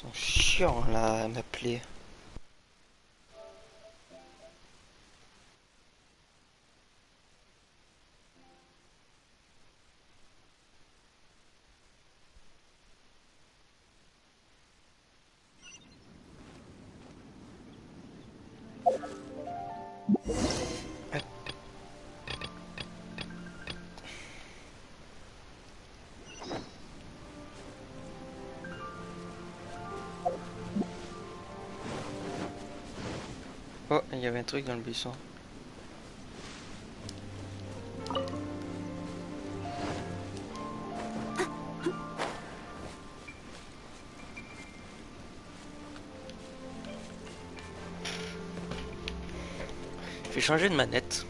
sont chiants là à m'appeler. Oh, il y avait un truc dans le buisson. Je vais changer de manette.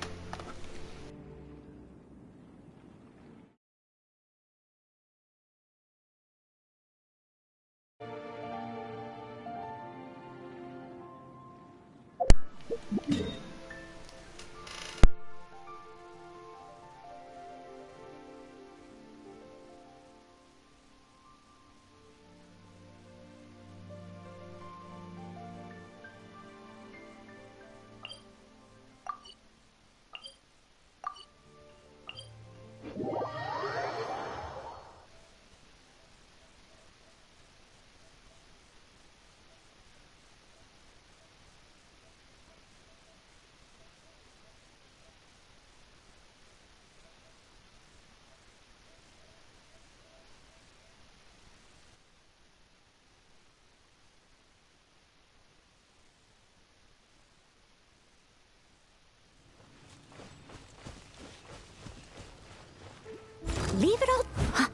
Leave it all. Huh.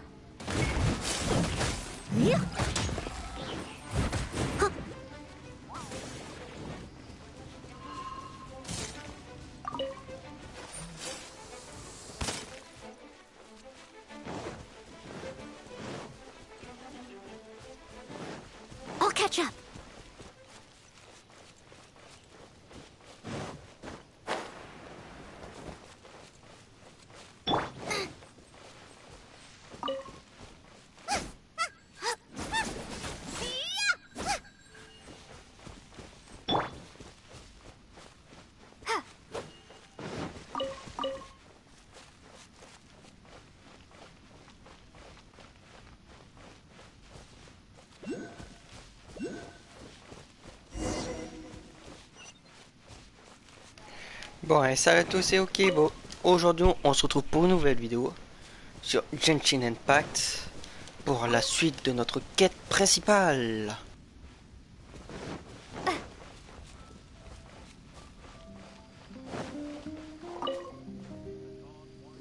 Yeah. Huh. I'll catch up. Bon, allez, salut à tous, c'est ok. Bon, aujourd'hui, on se retrouve pour une nouvelle vidéo sur Genshin Impact pour la suite de notre quête principale.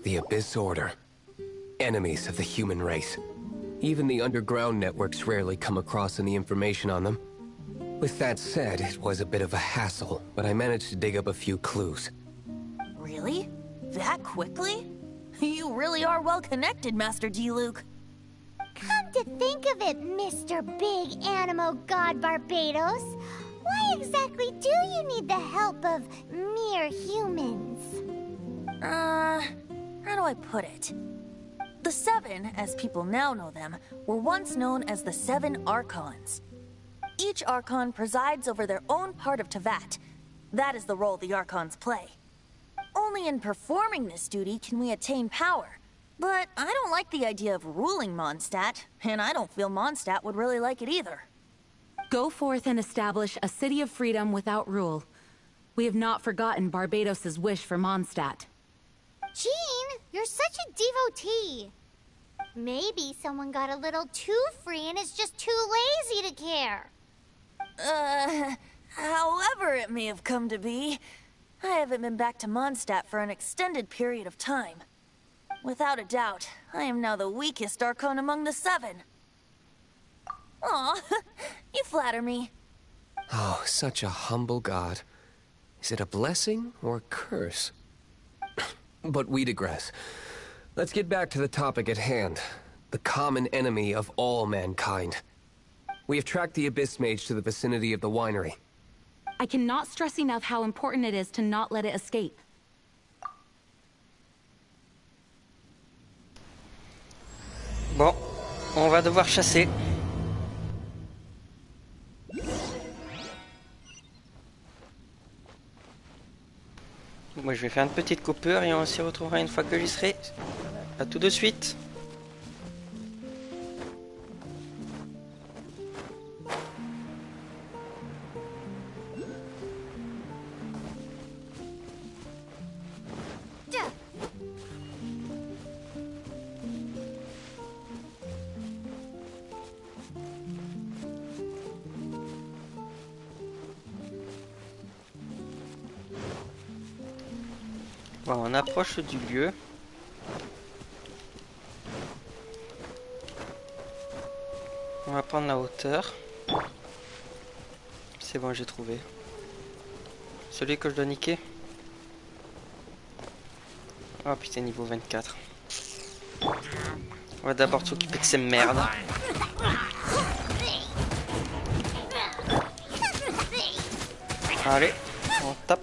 The Abyss Order. Enemies of the human race. Even the underground networks rarely come across any information on them. With that said, it was a bit of a hassle, but I managed to dig up a few clues. Really? That quickly? You really are well connected, Master D-Luke. Come to think of it, Mr. Big Animo God Barbados, why exactly do you need the help of mere humans? How do I put it? The Seven, as people now know them, were once known as the Seven Archons. Each Archon presides over their own part of Teyvat. That is the role the Archons play. Only in performing this duty can we attain power. But I don't like the idea of ruling Mondstadt, and I don't feel Mondstadt would really like it either. Go forth and establish a city of freedom without rule. We have not forgotten Barbados' wish for Mondstadt. Jean, you're such a devotee. Maybe someone got a little too free and is just too lazy to care. However it may have come to be, I haven't been back to Mondstadt for an extended period of time. Without a doubt, I am now the weakest Archon among the Seven. Aw, you flatter me. Oh, such a humble god. Is it a blessing or a curse? But we digress. Let's get back to the topic at hand. The common enemy of all mankind. We have tracked the Abyss Mage to the vicinity of the winery. I cannot stress enough how important it is to not let it escape. Bon, on va devoir chasser. Moi je vais faire une petite coupure et on s'y retrouvera une fois que j'y serai. A tout de suite. Bon, on approche du lieu. On va prendre la hauteur. C'est bon, j'ai trouvé. Celui que je dois niquer. Oh putain, niveau 24. On va d'abord s'occuper de ces merdes. Allez, on tape.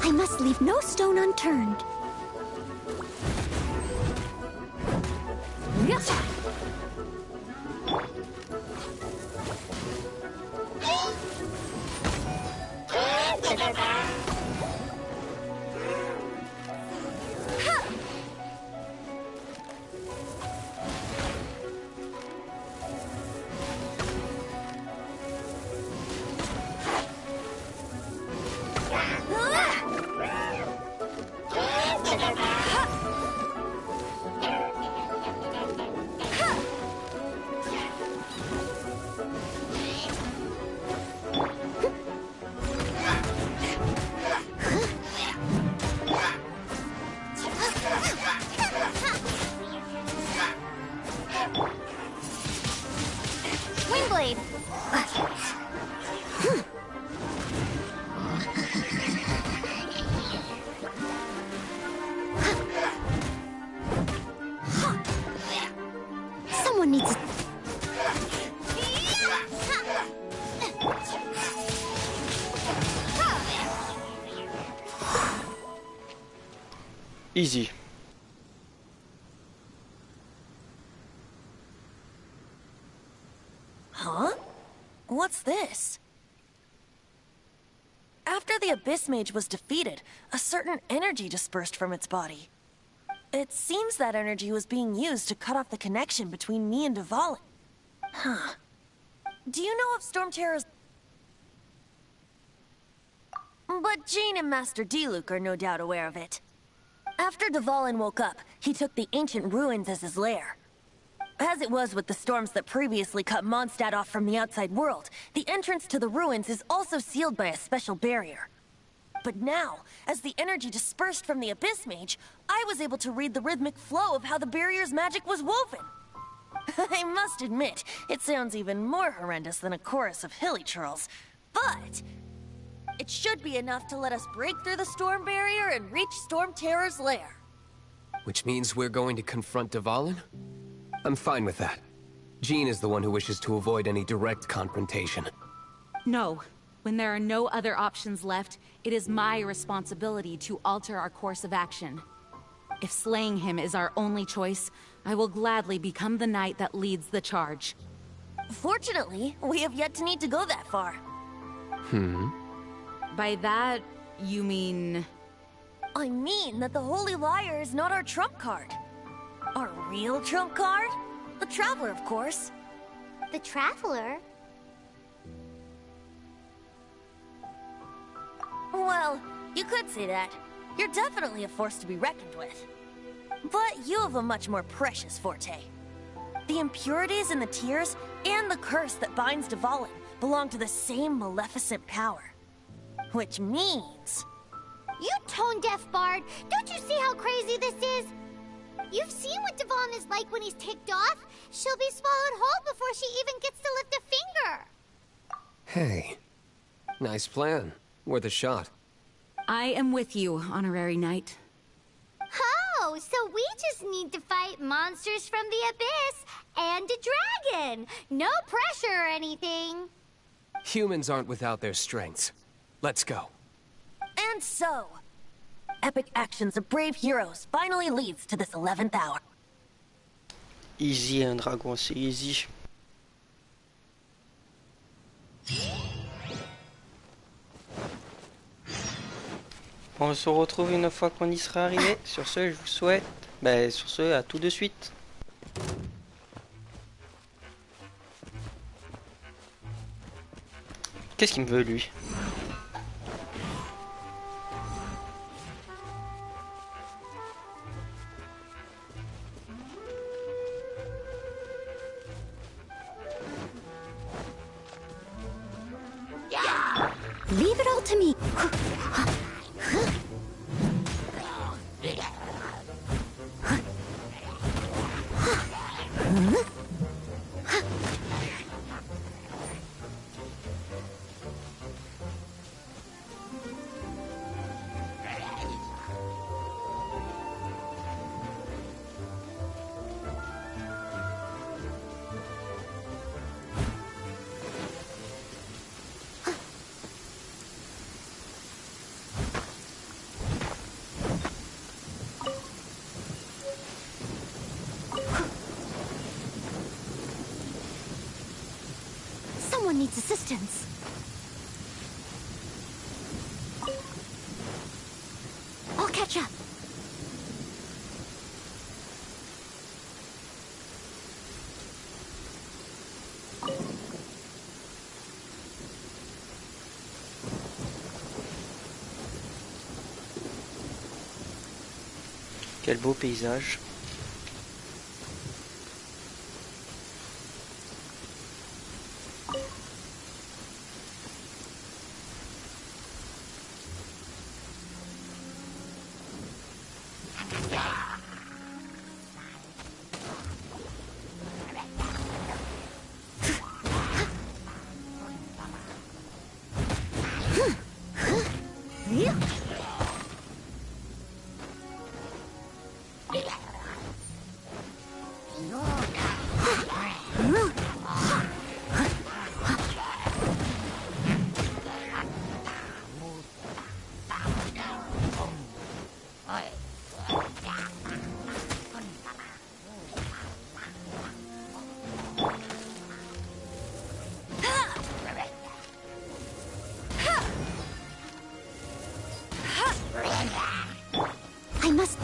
I must leave no stone unturned. Windblade. Someone needs to... Easy. Huh? What's this? After the Abyss Mage was defeated, a certain energy dispersed from its body. It seems that energy was being used to cut off the connection between me and Dvalin. Huh. Do you know if Storm Terror's... But Jean and Master Diluc are no doubt aware of it. After Dvalin woke up, he took the ancient ruins as his lair. As it was with the storms that previously cut Mondstadt off from the outside world, the entrance to the ruins is also sealed by a special barrier. But now, as the energy dispersed from the Abyss Mage, I was able to read the rhythmic flow of how the barrier's magic was woven. I must admit, it sounds even more horrendous than a chorus of hilly churls, but it should be enough to let us break through the storm barrier and reach Storm Terror's lair. Which means we're going to confront Dvalin? I'm fine with that. Jean is the one who wishes to avoid any direct confrontation. No. When there are no other options left, it is my responsibility to alter our course of action. If slaying him is our only choice, I will gladly become the knight that leads the charge. Fortunately, we have yet to need to go that far. By that, you mean... I mean that the Holy Liar is not our trump card. Our real trump card? The Traveler, of course. The Traveler? Well, you could say that. You're definitely a force to be reckoned with. But you have a much more precious forte. The impurities in the tears and the curse that binds Dvalin belong to the same maleficent power. Which means... You tone-deaf bard, don't you see how crazy this is? You've seen what Devon is like when he's ticked off. She'll be swallowed whole before she even gets to lift a finger. Hey, nice plan. Worth a shot. I am with you, honorary knight. Oh, so we just need to fight monsters from the abyss and a dragon. No pressure or anything. Humans aren't without their strengths. Let's go. And so, epic actions of brave heroes finally leads to this 11th hour. Easy, un dragon, c'est easy. On se retrouve une fois qu'on y sera arrivé. Sur ce, je vous souhaite... sur ce, à tout de suite. Qu'est-ce qu'il me veut, lui? Leave it all to me. Someone needs assistance. I'll catch up. Quel beau paysage. I must...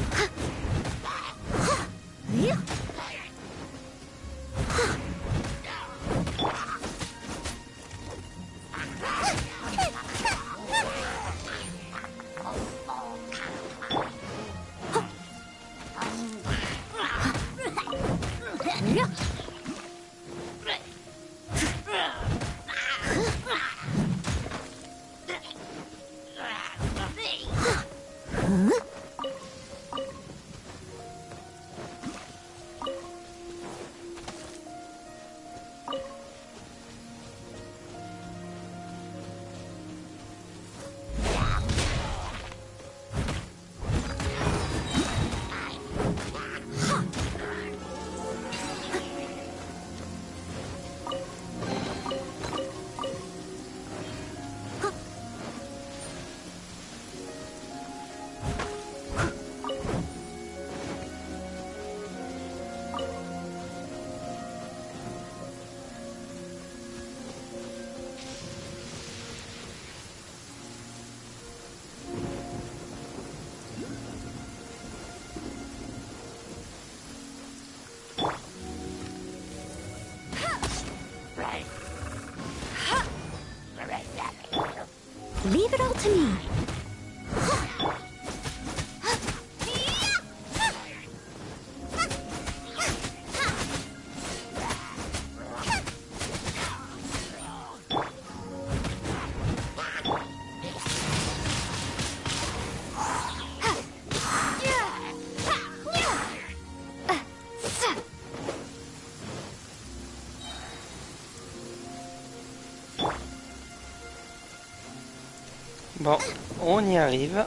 Bon, on y arrive.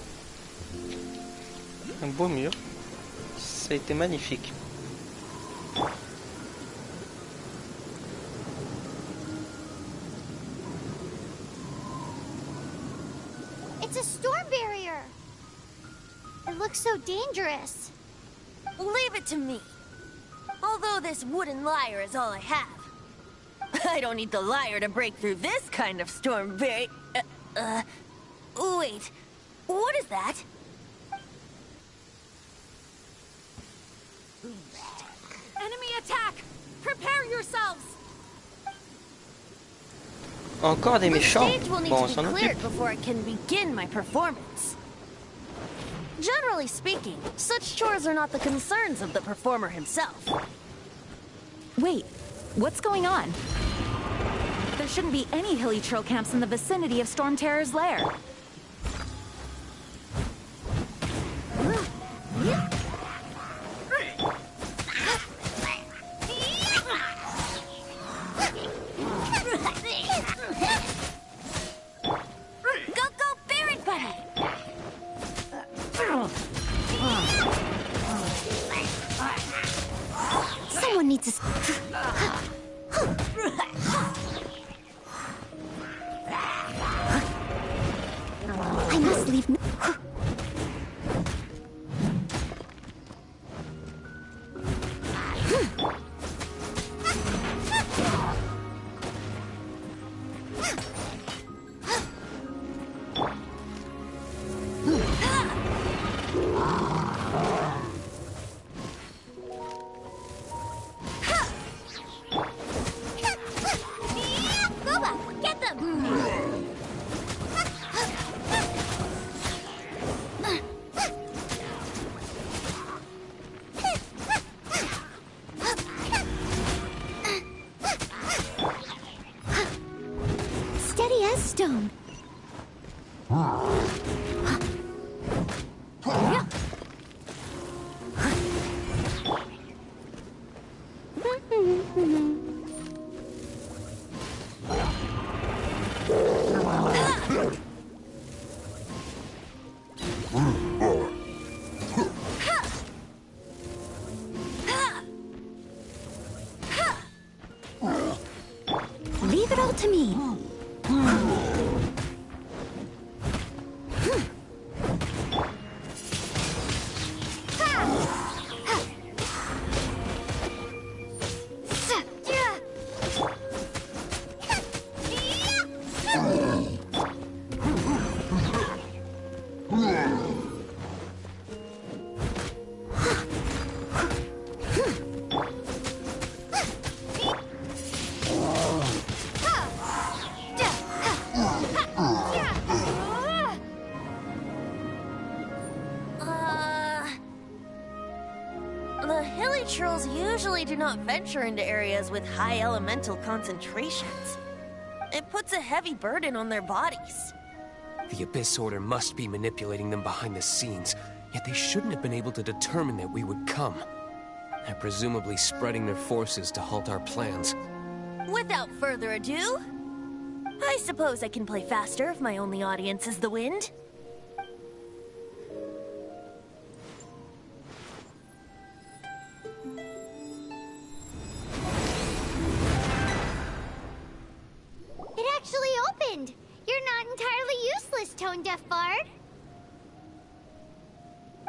Un beau mur. Ça a été magnifique. It's a storm barrier. It looks so dangerous. Leave it to me. Although this wooden lyre is all I have. I don't need the lyre to break through this kind of storm barrier. Wait. What is that? Enemy attack! Prepare yourselves! Encore des The méchants. stage will need Bon, on to s'en be occupe. cleared before I can begin my performance. Generally speaking, such chores are not the concerns of the performer himself. Wait, what's going on? There shouldn't be any hilly trail camps in the vicinity of Storm Terror's lair. Someone needs to... I must leave... Get them! Steady as stone. Leave it all to me. The hilly trolls usually do not venture into areas with high elemental concentrations. It puts a heavy burden on their bodies. The Abyss Order must be manipulating them behind the scenes, yet they shouldn't have been able to determine that we would come. They're presumably spreading their forces to halt our plans. Without further ado, I suppose I can play faster if my only audience is the wind. It actually opened. You're not entirely useless, Tone Deaf Bard.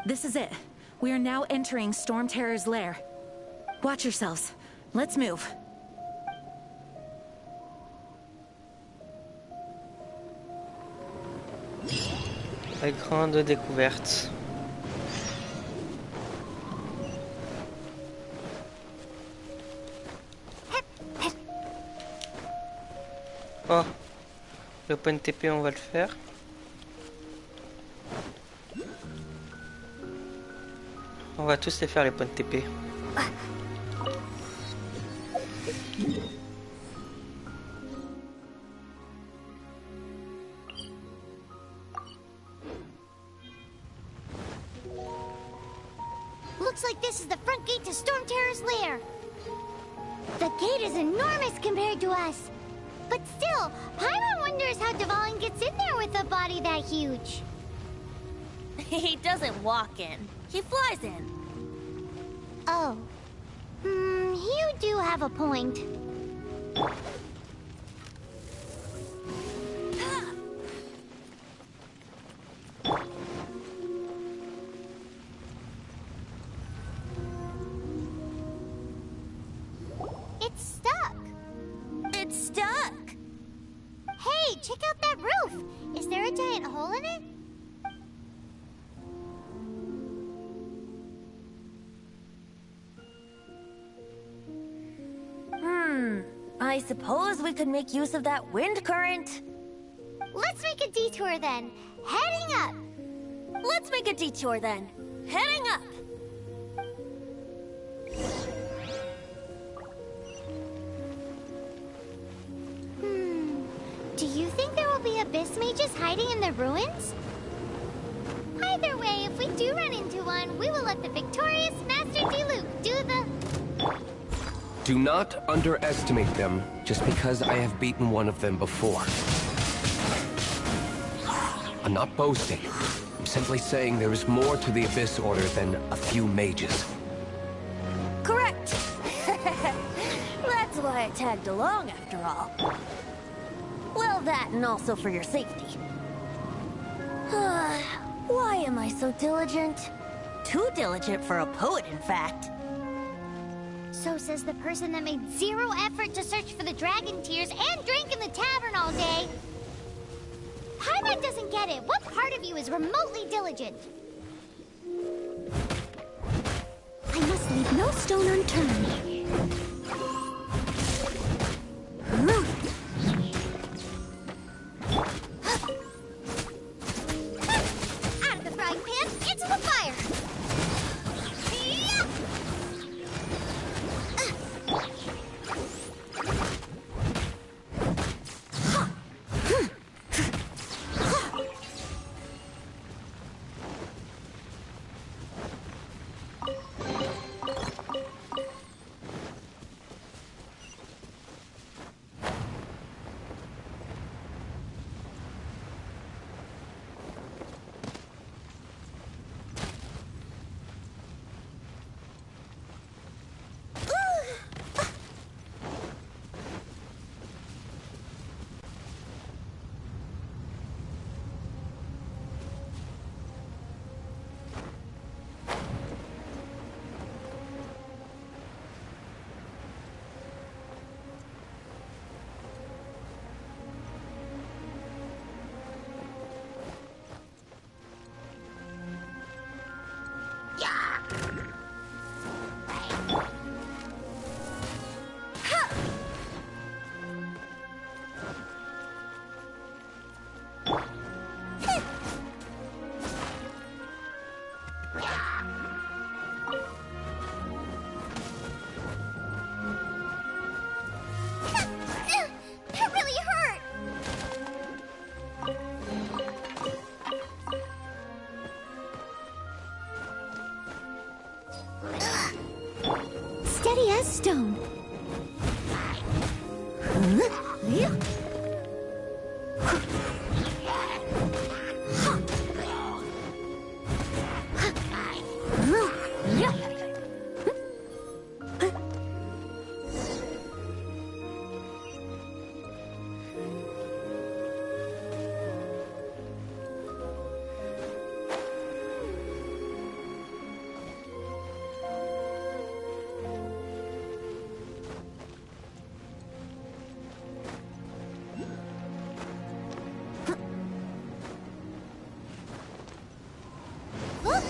This is it. We are now entering Storm Terror's lair. Watch yourselves. Let's move. La grande découverte. Oh, le point de TP, on va le faire. On va tous les faire, les points de TP. Looks like this is the front gate to Storm Terror's lair. The gate is enormous compared to us. But still, Paimon wonders how Dvalin gets in there with a body that huge. He doesn't walk in. He flies in. Oh. You do have a point. It's stuck. It's stuck. Hey, check out that roof. Is there a giant hole in it? I suppose we could make use of that wind current. Let's make a detour then. Heading up. Let's make a detour then. Heading up. Do you think there will be abyss mages hiding in the ruins? Either way, if we do run into one, we will let the victorious Master Diluc do the... Do not underestimate them just because I have beaten one of them before. I'm not boasting. I'm simply saying there is more to the Abyss Order than a few mages. Correct. That's why I tagged along after all. Well, that and also for your safety. Why am I so diligent? Too diligent for a poet, in fact. So says the person that made zero effort to search for the dragon tears and drank in the tavern all day. Paimon doesn't get it. What part of you is remotely diligent? I must leave no stone unturned. Out of the frying pan, into the fire! Steady as stone. Look,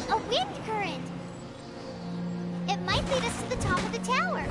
a wind current! It might lead us to the top of the tower.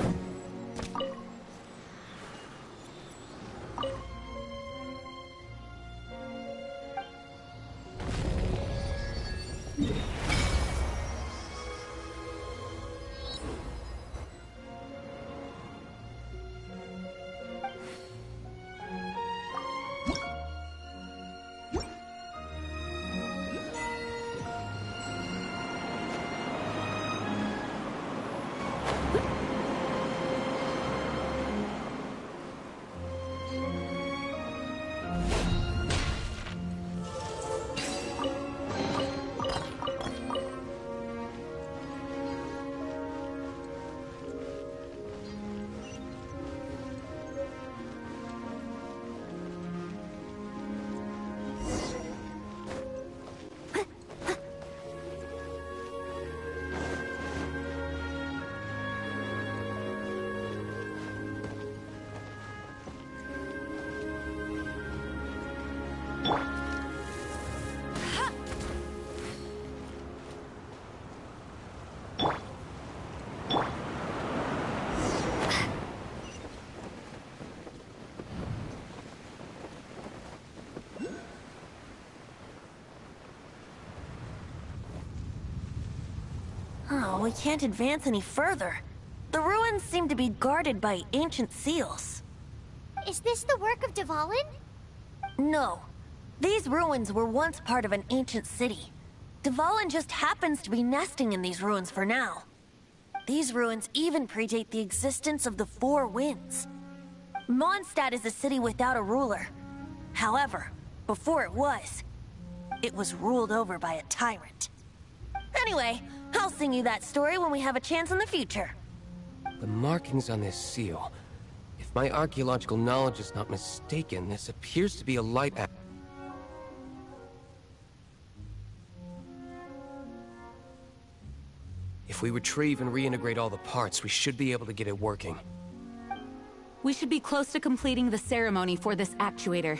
Oh, we can't advance any further. The ruins seem to be guarded by ancient seals. Is this the work of Dvalin? No. These ruins were once part of an ancient city. Dvalin just happens to be nesting in these ruins for now. These ruins even predate the existence of the Four Winds. Mondstadt is a city without a ruler. However, before it was ruled over by a tyrant. Anyway, I'll sing you that story when we have a chance in the future. The markings on this seal. If my archaeological knowledge is not mistaken, this appears to be a light act. If we retrieve and reintegrate all the parts, we should be able to get it working. We should be close to completing the ceremony for this actuator.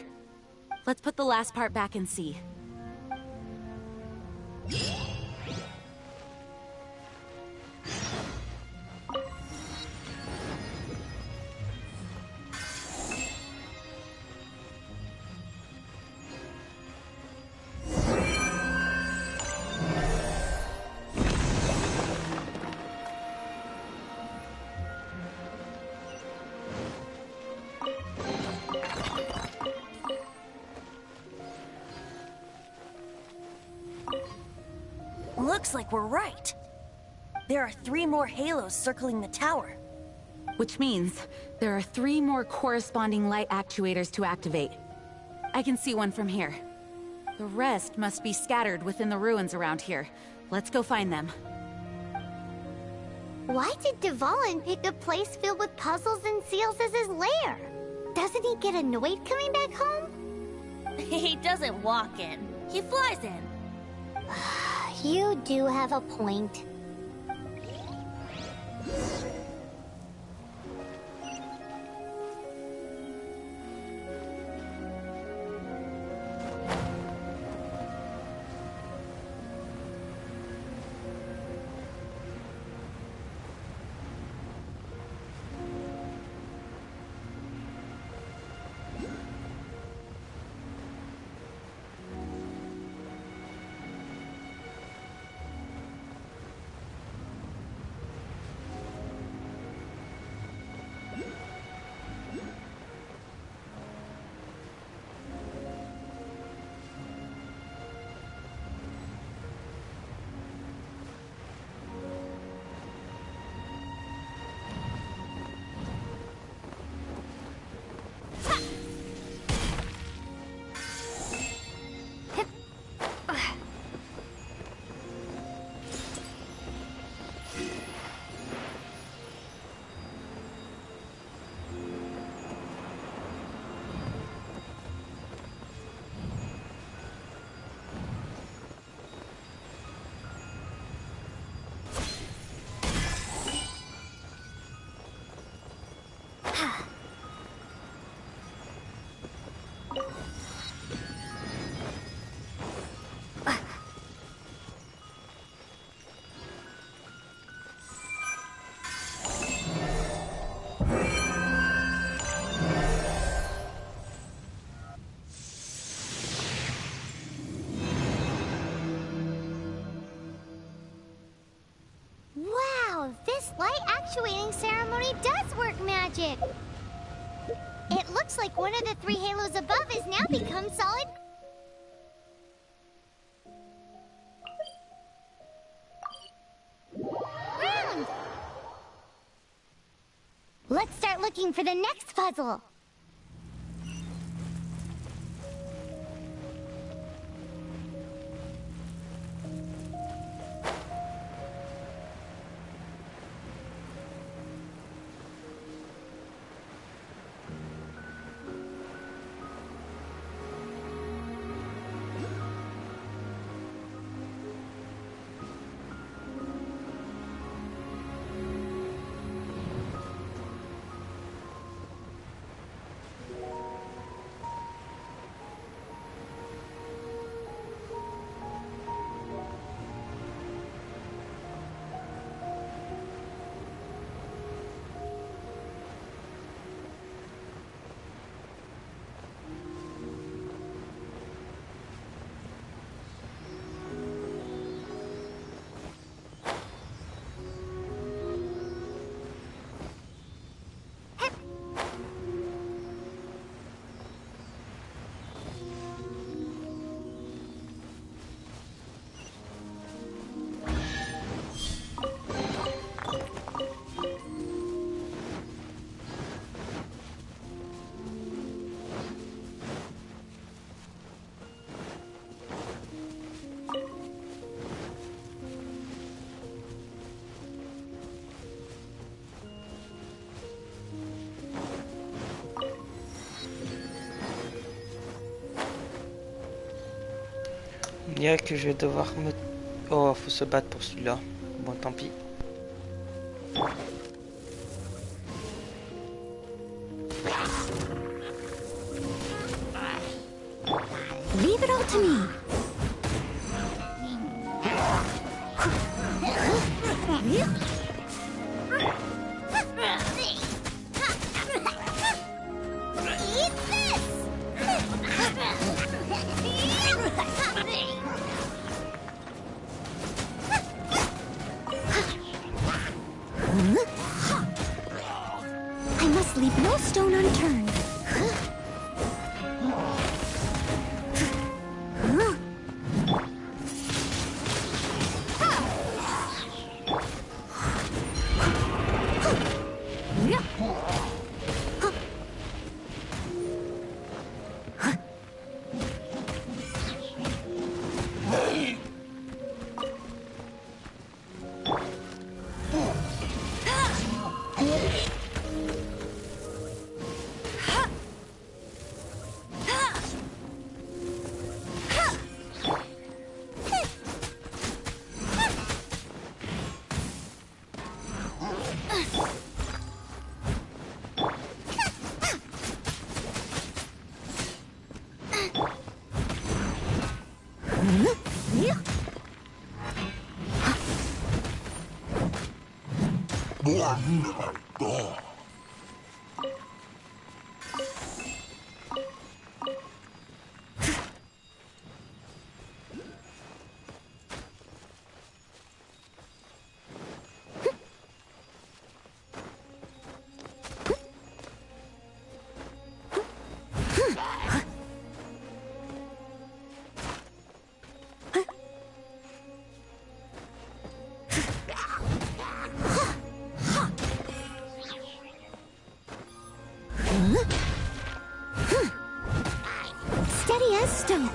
Let's put the last part back and see. Looks like we're right. There are 3 more halos circling the tower. Which means there are 3 more corresponding light actuators to activate. I can see one from here. The rest must be scattered within the ruins around here. Let's go find them. Why did Dvalin pick a place filled with puzzles and seals as his lair? Doesn't he get annoyed coming back home? He doesn't walk in. He flies in. You do have a point. This light actuating ceremony does work magic! It looks like one of the 3 halos above has now become solid. Ground! Let's start looking for the next puzzle. On dirait que je vais devoir me... Oh, faut se battre pour celui-là. Bon, tant pis. Leave it all to me. Eat this! I must leave no stone unturned. Steady as stone.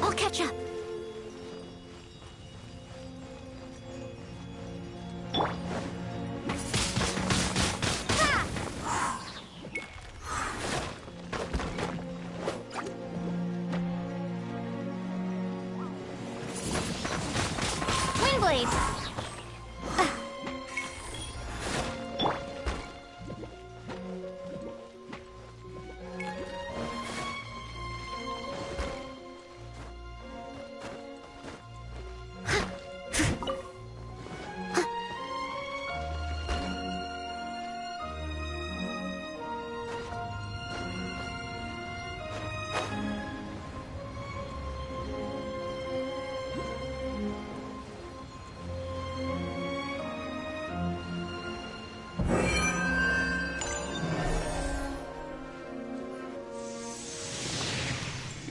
I'll catch up. Windblade.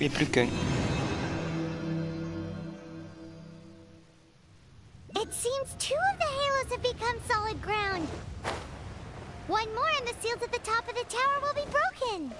Et plus qu'un. It seems 2 of the halos have become solid ground. One more and the seals at the top of the tower will be broken.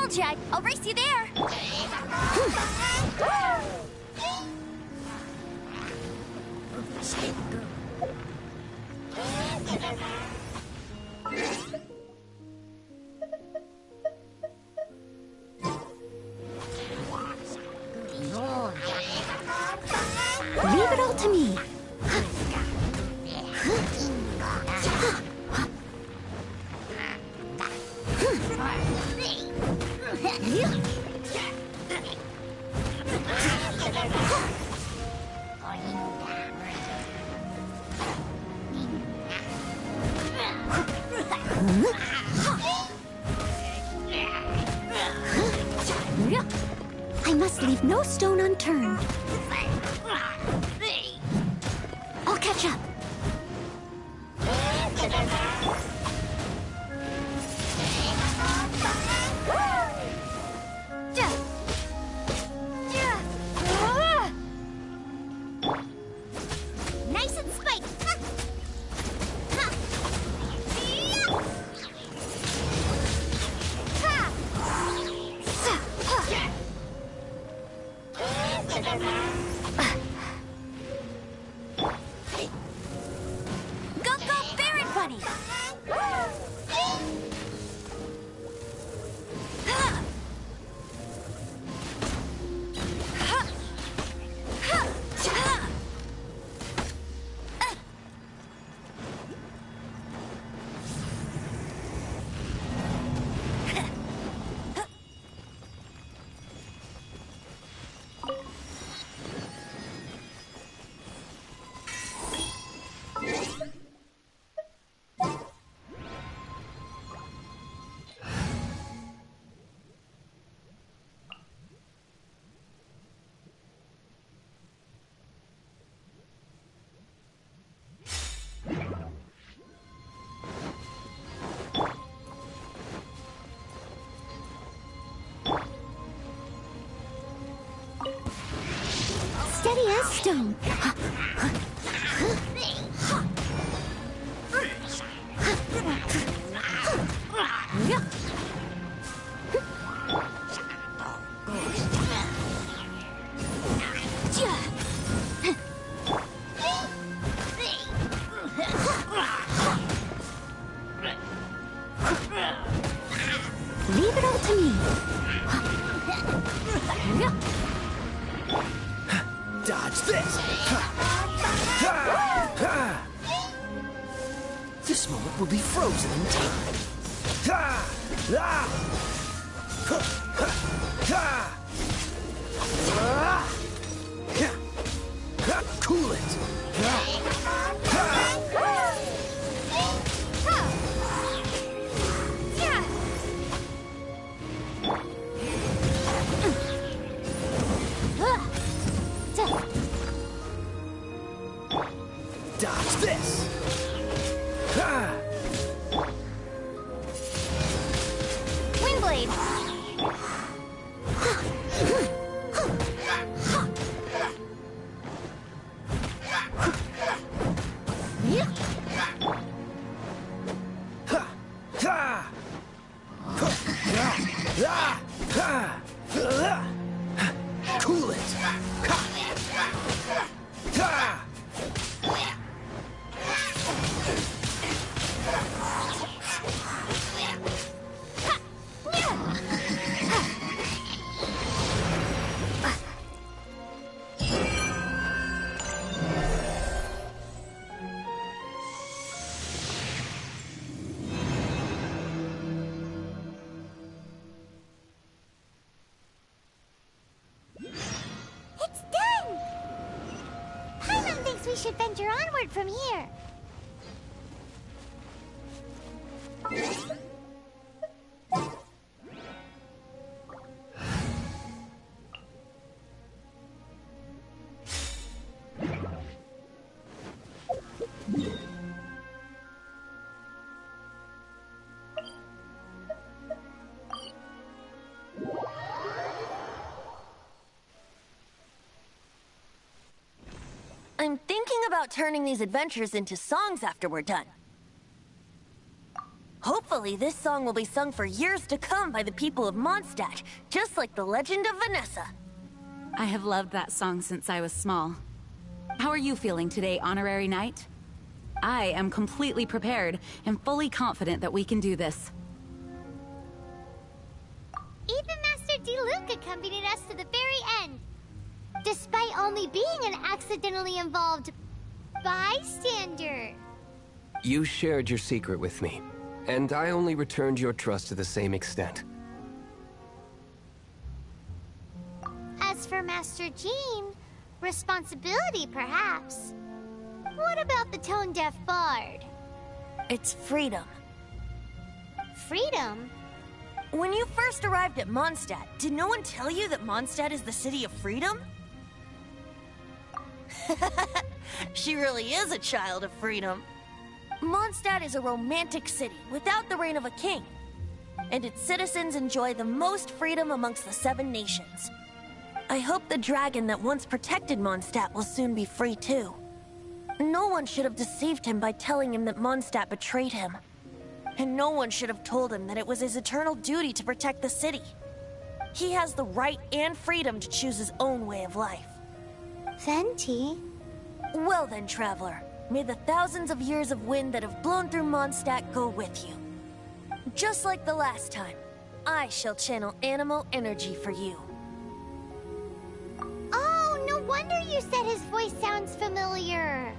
told you, I'll race you there. Leave it all to me. I must leave no stone unturned. I'll catch up. Nice and spiked. Go, Baron Bunny! Steady as stone. Leave it all to me. Dodge this! This moment will be frozen in time. Cool it! Dodge this! Windblade. Cool it! It's done! Paimon thinks we should venture onward from here. I'm thinking about turning these adventures into songs after we're done. Hopefully, this song will be sung for years to come by the people of Mondstadt, just like the legend of Vanessa. I have loved that song since I was small. How are you feeling today, Honorary Knight? I am completely prepared and fully confident that we can do this. Even Master D-Luke accompanied us to the very end, despite only being an accidentally involved bystander. You shared your secret with me, and I only returned your trust to the same extent. As for Master Jean, responsibility perhaps. What about the tone-deaf bard? It's freedom. Freedom? When you first arrived at Mondstadt, did no one tell you that Mondstadt is the city of freedom? She really is a child of freedom. Mondstadt is a romantic city without the reign of a king, and its citizens enjoy the most freedom amongst the 7 nations. I hope the dragon that once protected Mondstadt will soon be free too. No one should have deceived him by telling him that Mondstadt betrayed him. And no one should have told him that it was his eternal duty to protect the city. He has the right and freedom to choose his own way of life. Venti? Well then, traveler, may the thousands of years of wind that have blown through Mondstadt go with you. Just like the last time, I shall channel animal energy for you. Oh, no wonder you said his voice sounds familiar.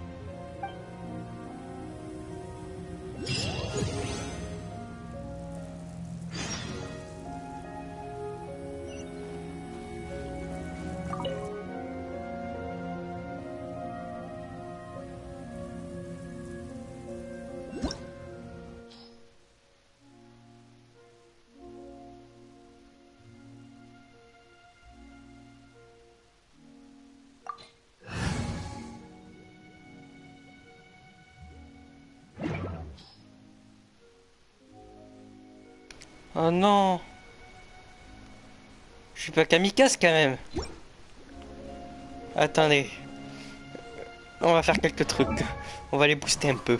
Oh non! Je suis pas kamikaze quand même! Attendez. On va faire quelques trucs. On va les booster un peu.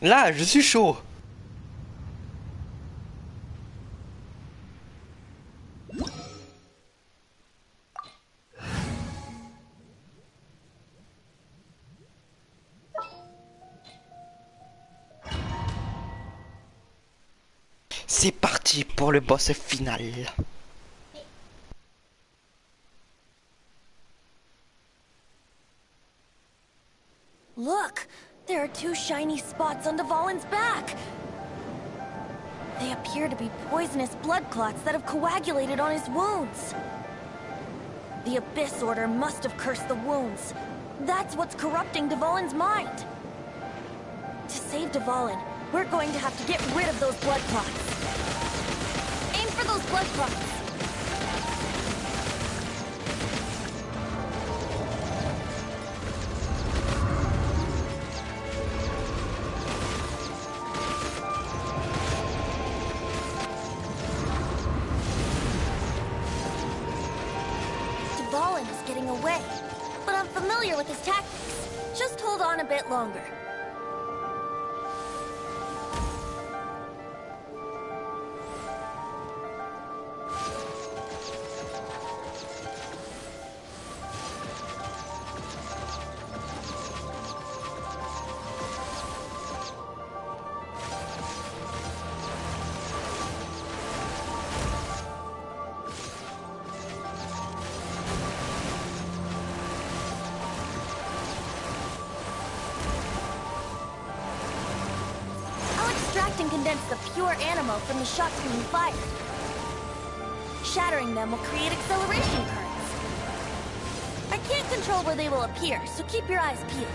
Là, je suis chaud. C'est parti pour le boss final. Look! There are 2 shiny spots on Dvalin's back! They appear to be poisonous blood clots that have coagulated on his wounds. The Abyss Order must have cursed the wounds. That's what's corrupting Dvalin's mind. To save Dvalin, we're going to have to get rid of those blood clots. Aim for those blood clots! Dvalin is getting away, but I'm familiar with his tactics. Just hold on a bit longer. collect and condense the pure animo from the shots being fired. Shattering them will create acceleration currents. I can't control where they will appear, so keep your eyes peeled.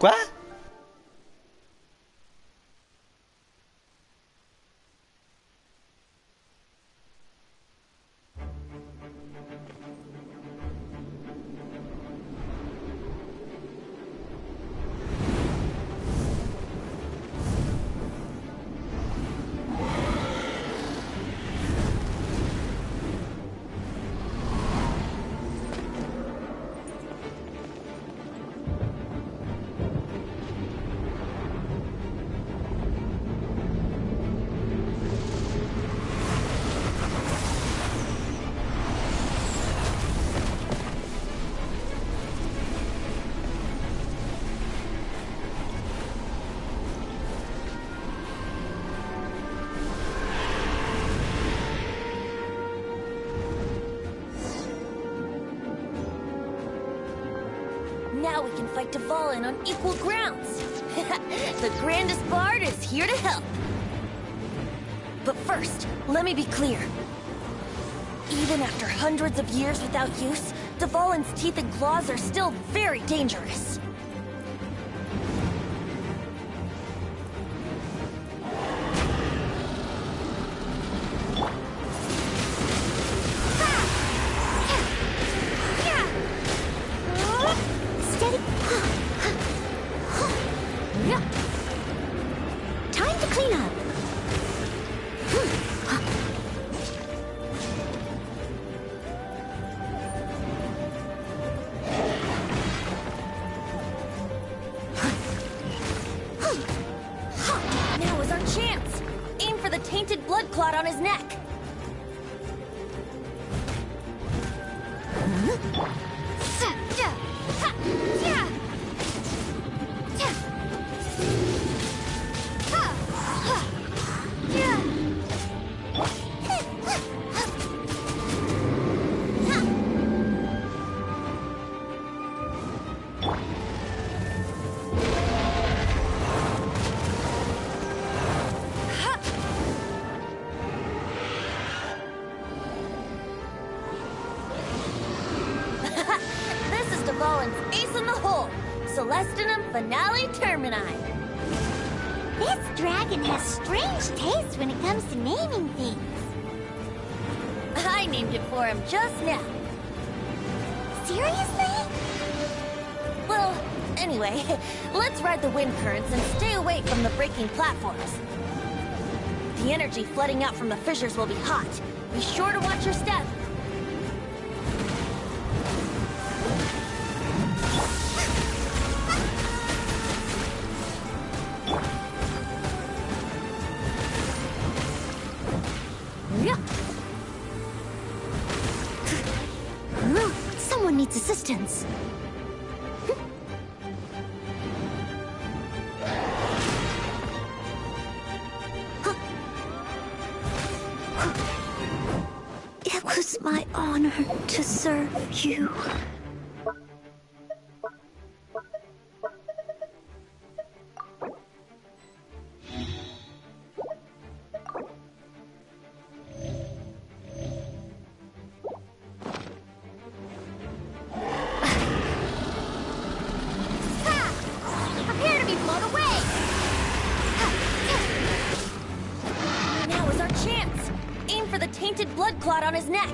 Quoi? Now we can fight Dvalin on equal grounds. The grandest bard is here to help. But first, let me be clear. Even after hundreds of years without use, Dvalin's teeth and claws are still very dangerous. clot on his neck. Ace in the hole, Celestinum Finale Termini. This dragon has strange taste when it comes to naming things. I named it for him just now. Seriously? Well, anyway, let's ride the wind currents and stay away from the breaking platforms. The energy flooding out from the fissures will be hot. Be sure to watch your step. Someone needs assistance. It was my honor to serve you. Tainted blood clot on his neck.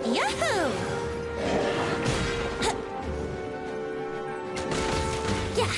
Yahoo! Yeah.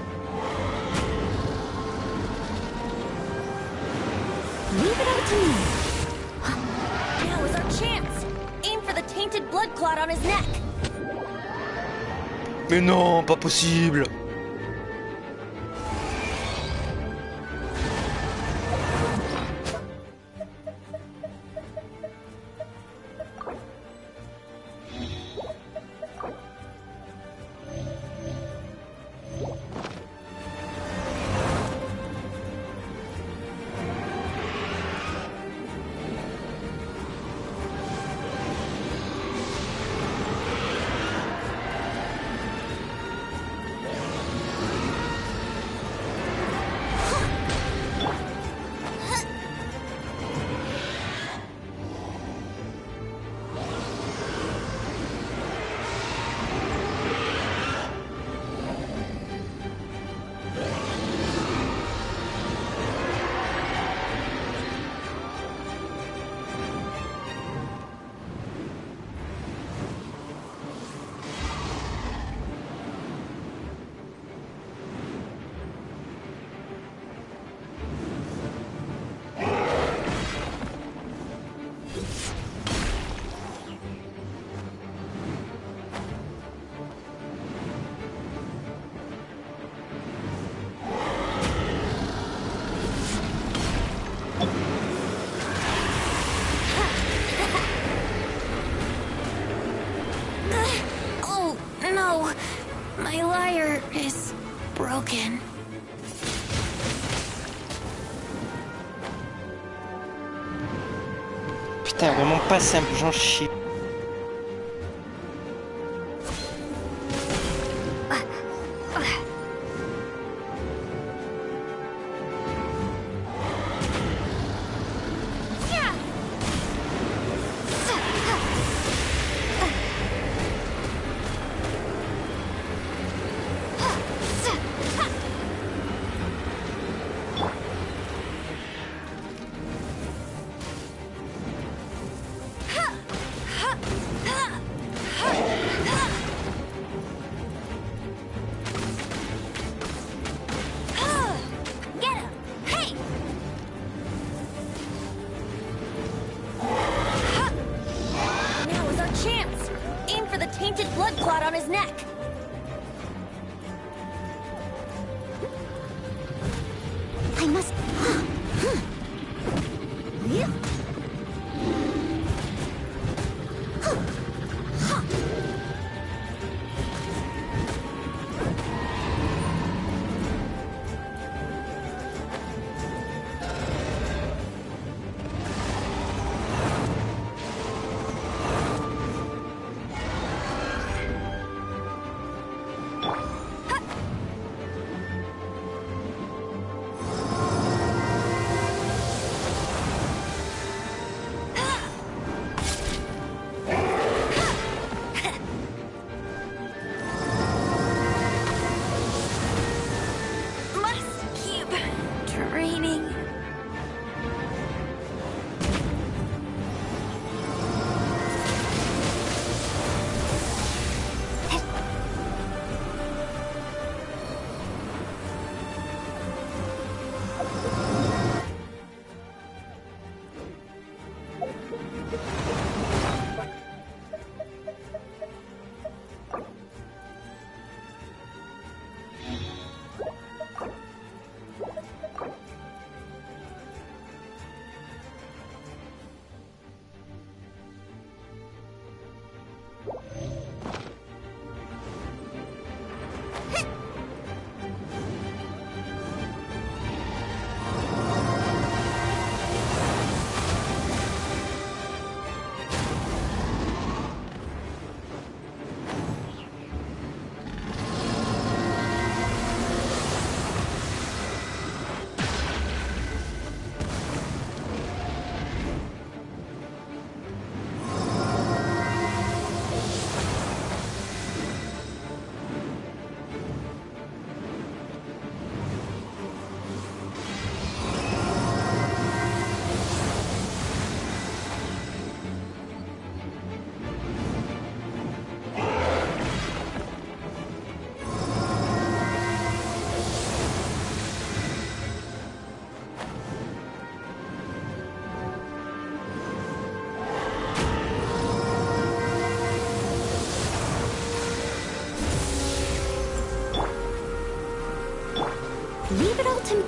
Now is our chance. Aim for the tainted blood clot on his neck. Mais non, pas possible. no. My lyre is broken. Putain, vraiment pas simple, j'en chie. Blood clot on his neck. I must... Leave it all to me.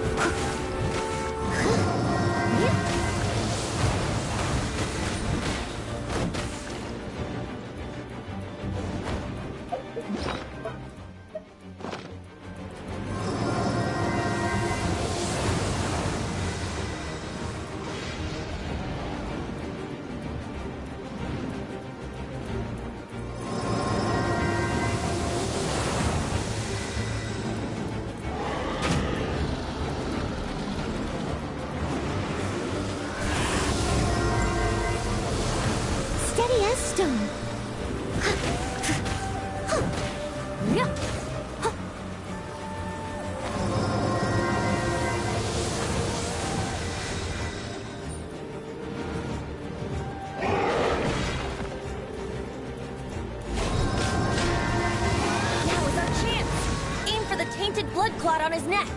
Steady as stone. Now is our chance. Aim for the tainted blood clot on his neck.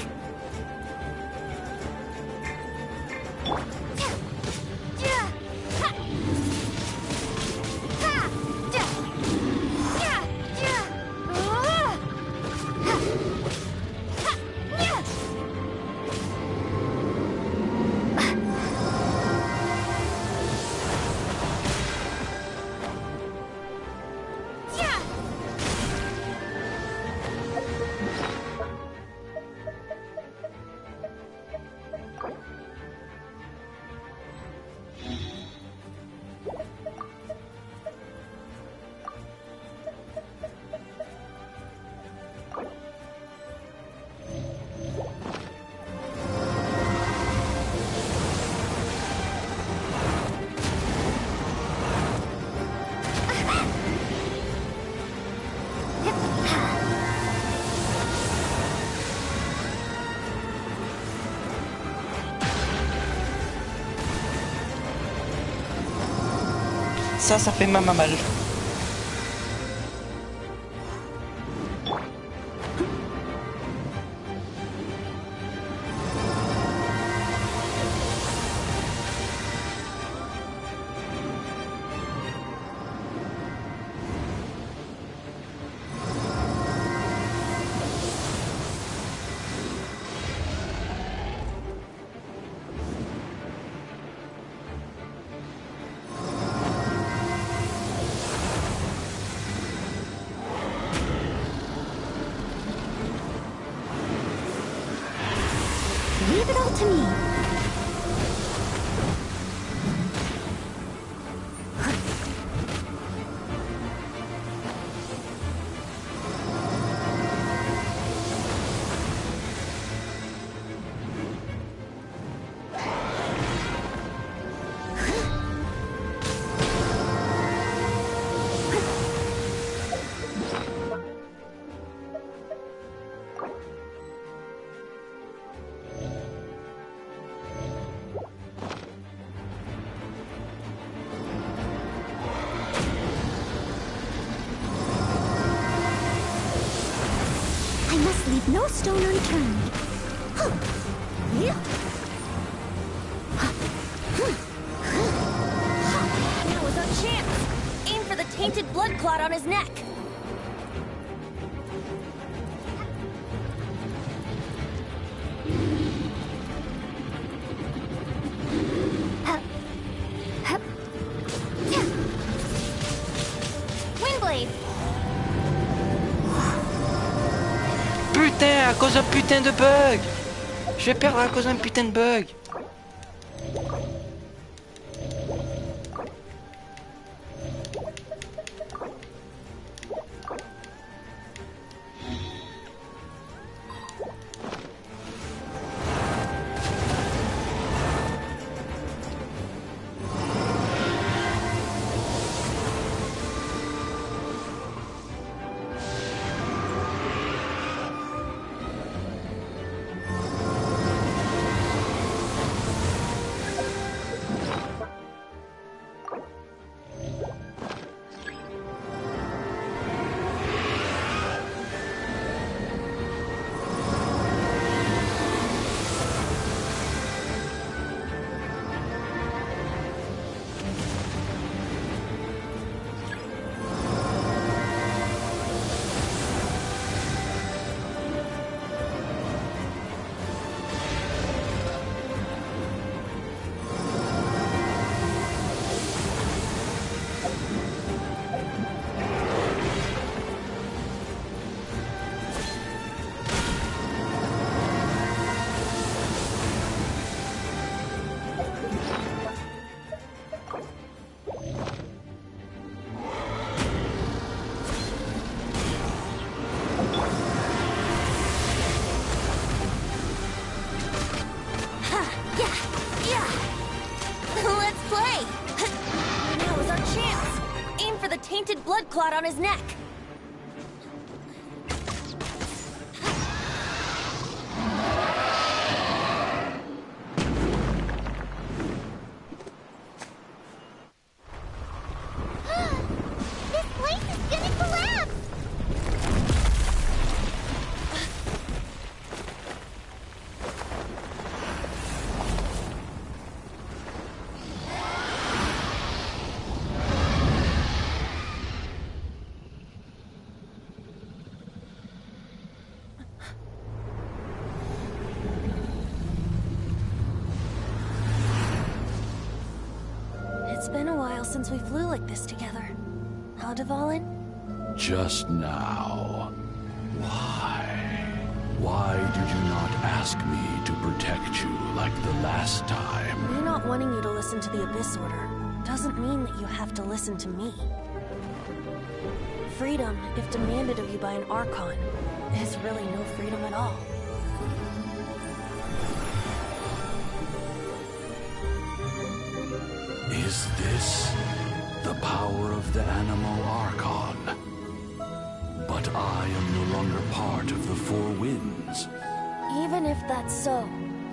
Ça fait mal. Leave it all to me. I must leave no stone unturned. Now is our chance. Aim for the tainted blood clot on his neck. Windblade. Putain, à cause d'un putain de bug. Je vais perdre à cause d'un putain de bug. Let's play. Now is our chance. Aim for the tainted blood clot on his neck. This place is gonna collapse. It's been a while since we flew like this together. Huh, Dvalin? Just now. Why? Why did you not ask me to protect you like the last time? Me not wanting you to listen to the Abyss Order doesn't mean that you have to listen to me. Freedom, if demanded of you by an Archon, is really no freedom at all. Is this the power of the Animo Archon? But I am no longer part of the Four Winds. Even if that's so,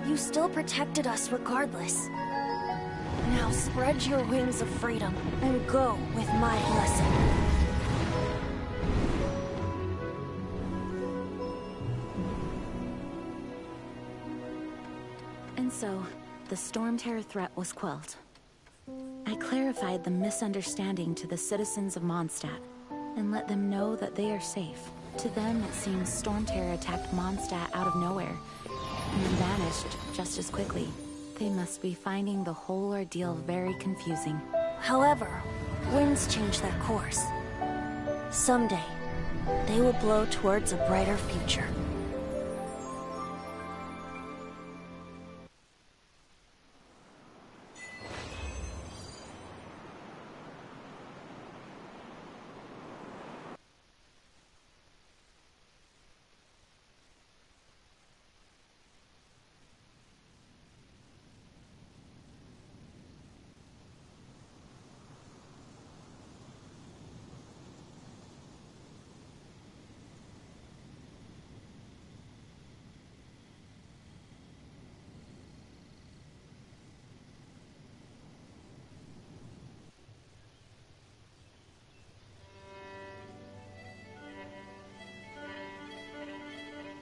you still protected us regardless. Now spread your wings of freedom and go with my blessing. And so, the Storm Terror threat was quelled. I clarified the misunderstanding to the citizens of Mondstadt, and let them know that they are safe. To them, it seems Storm Terror attacked Mondstadt out of nowhere, and then vanished just as quickly. They must be finding the whole ordeal very confusing. However, winds change their course. Someday, they will blow towards a brighter future.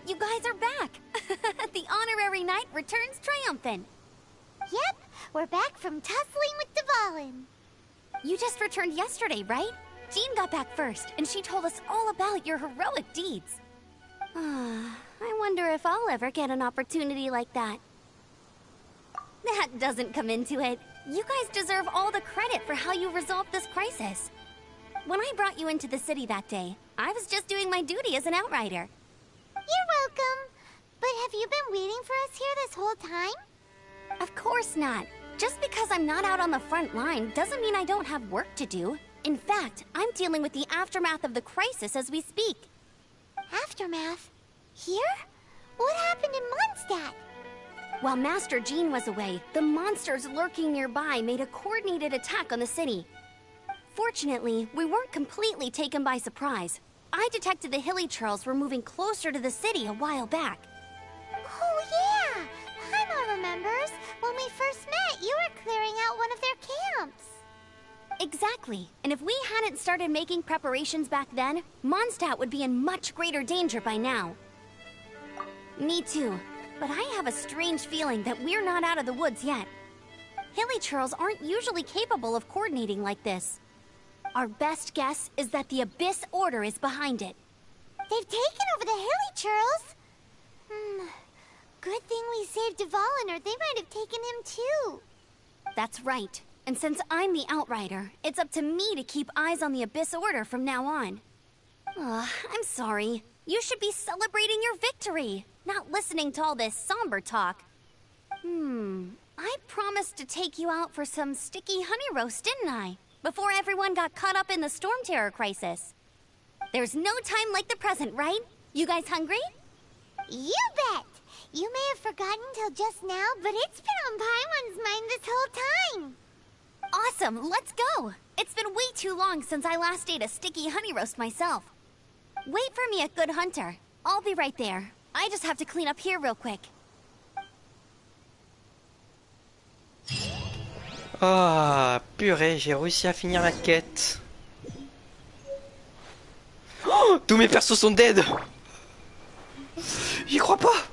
You guys are back! The honorary knight returns triumphant. Yep, we're back from tussling with Dvalin. You just returned yesterday, right? Jean got back first, and she told us all about your heroic deeds. I wonder if I'll ever get an opportunity like that. That doesn't come into it. You guys deserve all the credit for how you resolved this crisis. When I brought you into the city that day, I was just doing my duty as an outrider. You're welcome. But have you been waiting for us here this whole time? Of course not. Just because I'm not out on the front line doesn't mean I don't have work to do. In fact, I'm dealing with the aftermath of the crisis as we speak. Aftermath? Here? What happened in Mondstadt? While Master Jean was away, the monsters lurking nearby made a coordinated attack on the city. Fortunately, we weren't completely taken by surprise. I detected the Hilly Churls were moving closer to the city a while back. Oh yeah! Paimon remembers. When we first met, you were clearing out one of their camps. Exactly. And if we hadn't started making preparations back then, Mondstadt would be in much greater danger by now. Me too. But I have a strange feeling that we're not out of the woods yet. Hilly Churls aren't usually capable of coordinating like this. Our best guess is that the Abyss Order is behind it. They've taken over the Hilly Churls? Good thing we saved Dvalin, or they might have taken him too. That's right. And since I'm the Outrider, it's up to me to keep eyes on the Abyss Order from now on. I'm sorry. You should be celebrating your victory, not listening to all this somber talk. I promised to take you out for some sticky honey roast, didn't I? Before everyone got caught up in the Storm Terror crisis. There's no time like the present, right? You guys hungry? You bet! You may have forgotten till just now, but it's been on Paimon's mind this whole time. Awesome, let's go! It's been way too long since I last ate a sticky honey roast myself. Wait for me at Good Hunter. I'll be right there. I just have to clean up here real quick. Ah, purée, j'ai réussi à finir la quête. Oh, tous mes persos sont dead. J'y crois pas.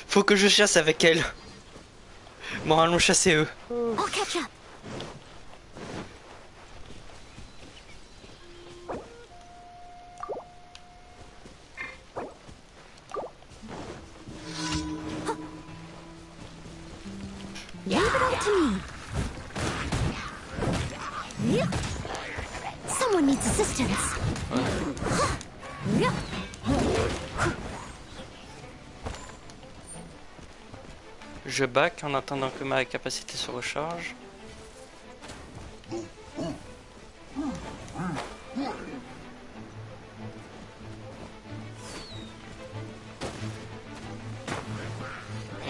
Faut que je chasse avec elle. Bon, allons chasser eux. I'll catch up. Leave it up to me. Someone needs assistance. Je back en attendant que ma capacité se recharge.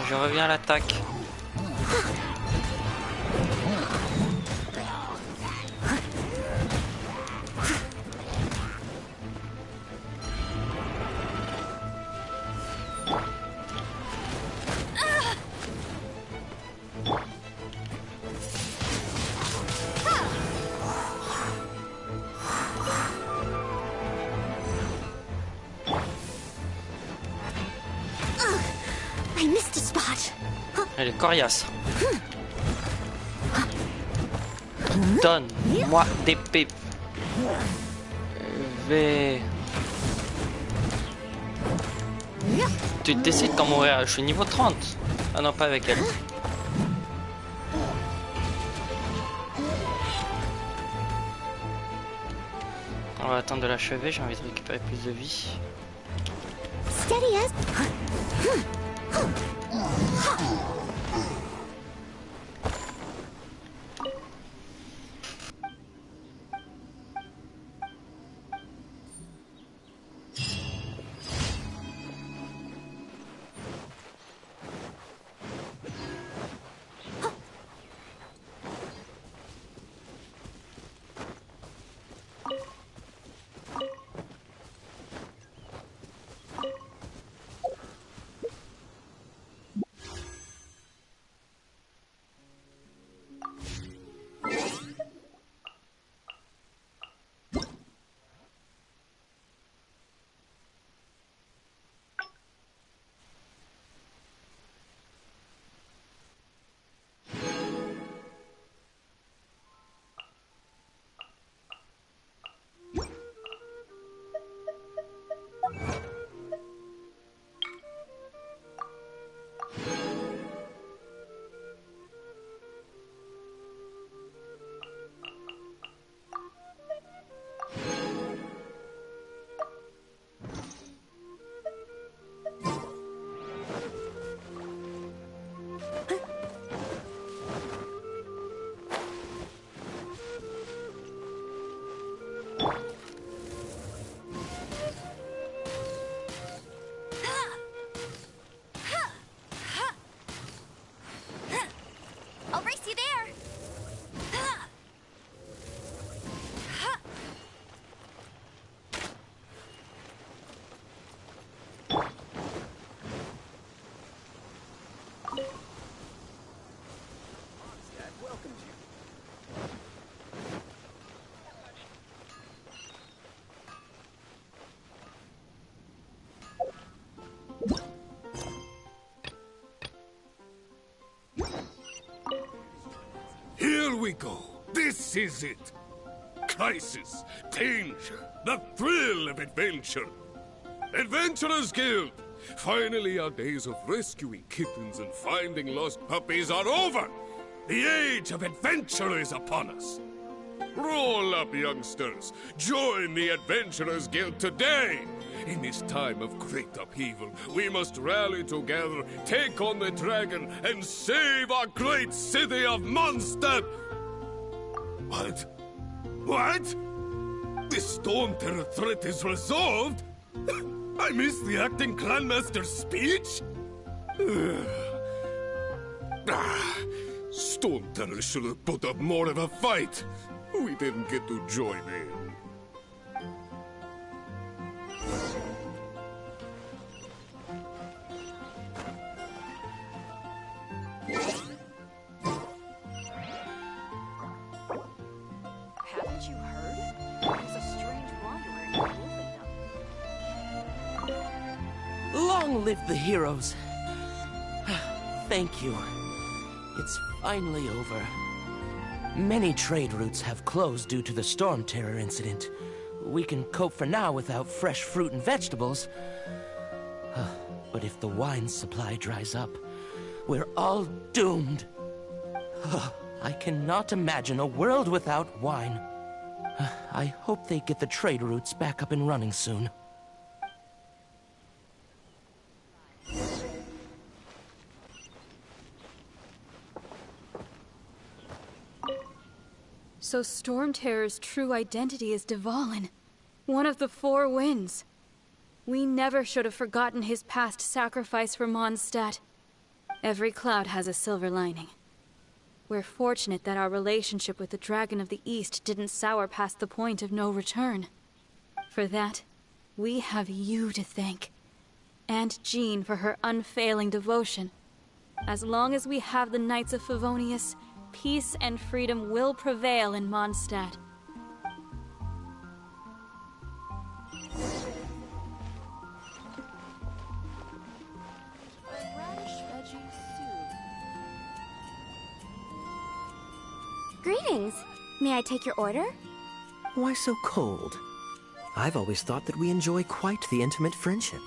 Je reviens à l'attaque. I missed a spot. Elle est coriace. Donne-moi des PV. Tu décides quand mourir. Je suis niveau 30. Ah non, pas avec elle. On va attendre de l'achever, j'ai envie de récupérer plus de vie. Steady as. Here we go. This is it. Crisis, danger, the thrill of adventure. Adventurers Guild. Finally, our days of rescuing kittens and finding lost puppies are over. The age of adventure is upon us. Roll up, youngsters. Join the Adventurers Guild today. In this time of great upheaval, we must rally together, take on the dragon, and save our great city of Mondstadt. What? What? The Storm Terror threat is resolved? I missed the acting clanmaster's speech? Storm Terror should have put up more of a fight. We didn't get to join in. Haven't you heard? There's a strange wanderer named Wolfendom. Long live the heroes. Thank you. It's finally over. Many trade routes have closed due to the Storm Terror incident. We can cope for now without fresh fruit and vegetables. But if the wine supply dries up, we're all doomed. I cannot imagine a world without wine. I hope they get the trade routes back up and running soon. So Storm Terror's true identity is Dvalin, one of the Four Winds. We never should have forgotten his past sacrifice for Mondstadt. Every cloud has a silver lining. We're fortunate that our relationship with the Dragon of the East didn't sour past the point of no return. For that, we have you to thank. And Jean for her unfailing devotion. As long as we have the Knights of Favonius, peace and freedom will prevail in Mondstadt. Radish Greetings. May I take your order? Why so cold? I've always thought that we enjoy quite the intimate friendship.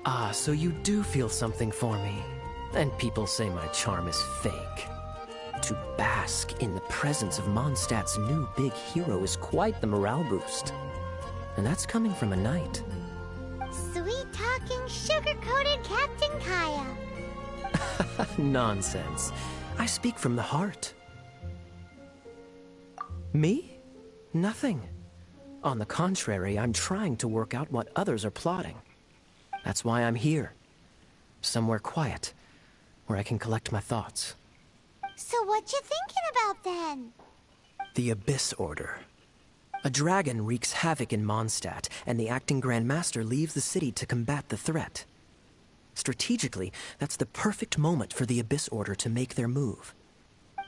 Ah, so you do feel something for me. And people say my charm is fake. To bask in the presence of Mondstadt's new big hero is quite the morale boost. And that's coming from a knight. Sweet-talking, sugar-coated Captain Kaya. Nonsense. I speak from the heart. Me? Nothing. On the contrary, I'm trying to work out what others are plotting. That's why I'm here. Somewhere quiet, where I can collect my thoughts. So what you thinking about then? The Abyss Order. A dragon wreaks havoc in Mondstadt, and the acting Grand Master leaves the city to combat the threat. Strategically, that's the perfect moment for the Abyss Order to make their move.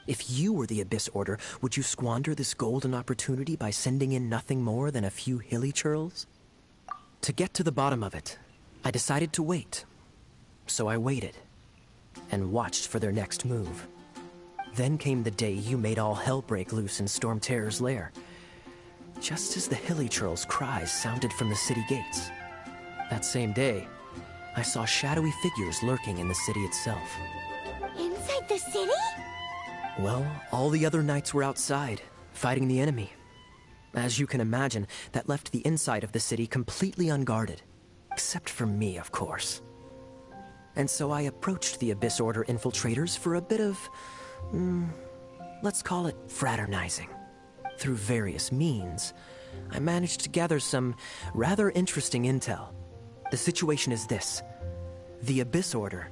If you were the Abyss Order, would you squander this golden opportunity by sending in nothing more than a few hilly churls? To get to the bottom of it, I decided to wait. So I waited, and watched for their next move. Then came the day you made all hell break loose in Storm Terror's lair. Just as the hilly churls' cries sounded from the city gates. That same day, I saw shadowy figures lurking in the city itself. Inside the city? Well, all the other knights were outside, fighting the enemy. As you can imagine, that left the inside of the city completely unguarded. Except for me, of course. And so I approached the Abyss Order infiltrators for a bit of... let's call it fraternizing. Through various means, I managed to gather some rather interesting intel. The situation is this. The Abyss Order...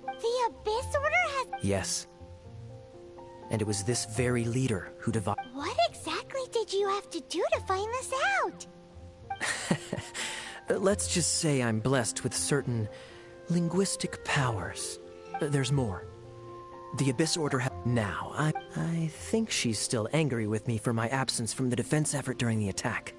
The Abyss Order has... Yes. And it was this very leader who divided... What exactly did you have to do to find this out? Let's just say I'm blessed with certain linguistic powers. There's more. The Abyss Order now, I think she's still angry with me for my absence from the defense effort during the attack.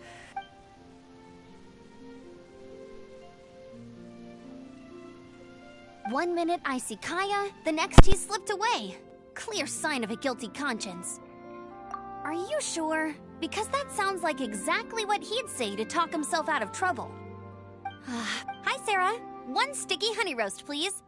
One minute I see Kaya, the next he slipped away. Clear sign of a guilty conscience. Are you sure? Because that sounds like exactly what he'd say to talk himself out of trouble. Hi, Sarah. One sticky honey roast, please.